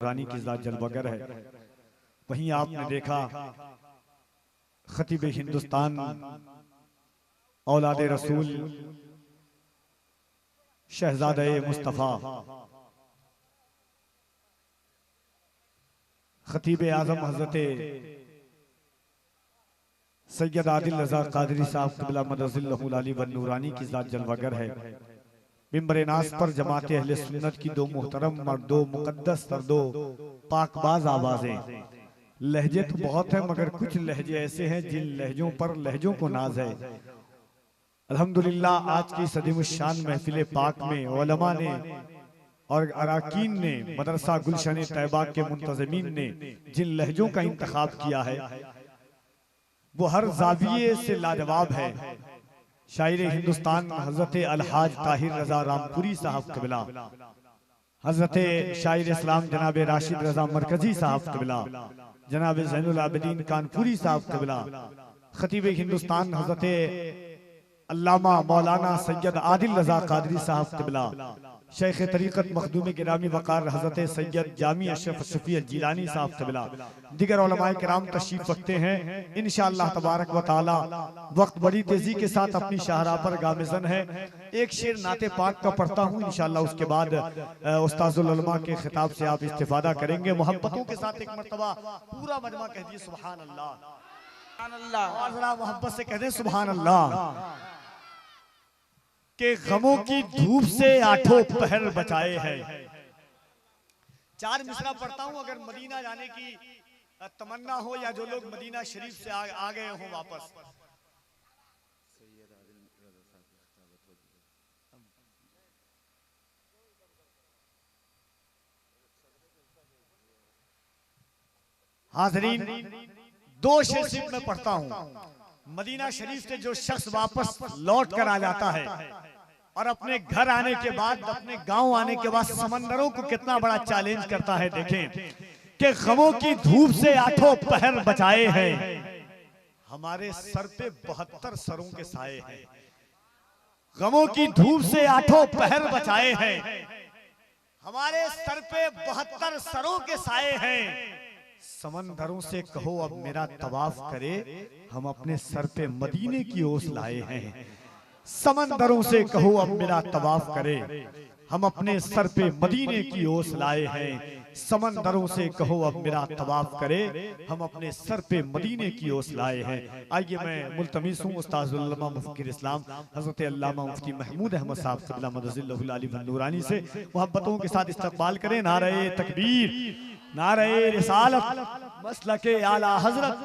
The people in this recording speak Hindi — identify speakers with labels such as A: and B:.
A: रानी की ज़ात जलवागर है। वहीं आपने देखा खतीब हिंदुस्तान औलाद रसूल शहजादे मुस्तफ़ा खतीब आज़म हज़रत सैयद आदिल रज़ा क़ादरी साहब क़िबला मदज़िल्लहुल आली व नूरानी की ज़ात जलवागर है। मिंबर नास पर जमात अहले सुन्नत की दो मुहतरम और दो मुक़द्दस और दो पाकबाज आवाज़ें। लहजे तो बहुत हैं मगर कुछ लहजे ऐसे हैं जिन लहजों पर लहजों को नाज है। अल्हम्दुलिल्लाह आज की सदीमुश्शान महफिल पाक में उलमा ने और अराकीन ने मदरसा गुलशन तैयबा के मुंतज़मीन ने जिन लहजों का इंतखाब किया है वो हर ज़ाविये से लाजवाब है। शायर हिंदुस्तान हजरत अलहाज ताहिर रजा रामपुरी साहब क़िबला, हजरत शायर इस्लाम जनाब राशिद रजा मरकजी साहब क़िबला, जनाब ज़ैनुल आबिदीन कानपुरी साहब क़िबला, खतीब हिंदुस्तान हजरत अल्लामा मौलाना सैयद आदिल रजा क़ादरी साहब क़िबला, शेख तरीक़त मखदूम गिरामी वक़ार हजरत सैयद जामी अशरफ शफी जिलानी साहब क़िबला, दिगर उलमाए किराम तशरीफ़ रखते हैं। इंशाअल्लाह तबारक व तआला वक्त बड़ी तेजी के साथ अपनी शाहराह पर गामिज़न है। एक शेर नाते पाक का पढ़ता हूँ, इंशाअल्लाह उसके बाद उस्ताज़ुल उलमा के खिताब से आप इस्तिफ़ादा करेंगे। मोहब्बतों के साथ एक मरतबा पूरा मजमा कह दिए सुभान अल्लाह, और ज़रा मोहब्बत से कह दें सुभान अल्लाह। के गमों की धूप से आठों पहर बचाए हैं। चार मिसरा पढ़ता हूं, अगर मदीना जाने की तमन्ना हो या जो लोग मदीना शरीफ से आ गए हो वापस। हाज़रीन, दो शेर सिर्फ मैं पढ़ता हूं। मदीना शरीफ से जो शख्स वापस लौट कर आ जाता है और अपने घर आने के बाद, अपने गांव आने के बाद समंदरों को कितना बड़ा चैलेंज करता है। देखें कि गमों की धूप से आठों पहर बचाए हैं, हमारे सर पे 72 सरों के साए हैं। गमों की धूप से आठों पहर बचाए हैं, हमारे सर पे 72 सरों के साए हैं। समंदरों से कहो अब मेरा तवाफ करे, हम अपने सर पे मदीने की ओस लाए हैं। समंदरों से कहो अब मेरा तवाफ करे, हम अपने सर पे मदीने की ओस लाए हैं। समंदरों से कहो अब मेरा तवाफ करे, हम अपने सर पे मदीने की ओस लाए हैं। आइए मैं मुल्तमिस हूँ उस्ताज़ुल उलमा मुफ़क्किर इस्लाम हज़रत अल्लामा मुफ्ती महमूद अहमद साहब क़िबला मदज़िल्लहुल आली व नूरानी से मोहब्बतों के साथ इस्तक़बाल करें। नारे तकबीर, नारे रिसालत, मसलके आला हज़रत,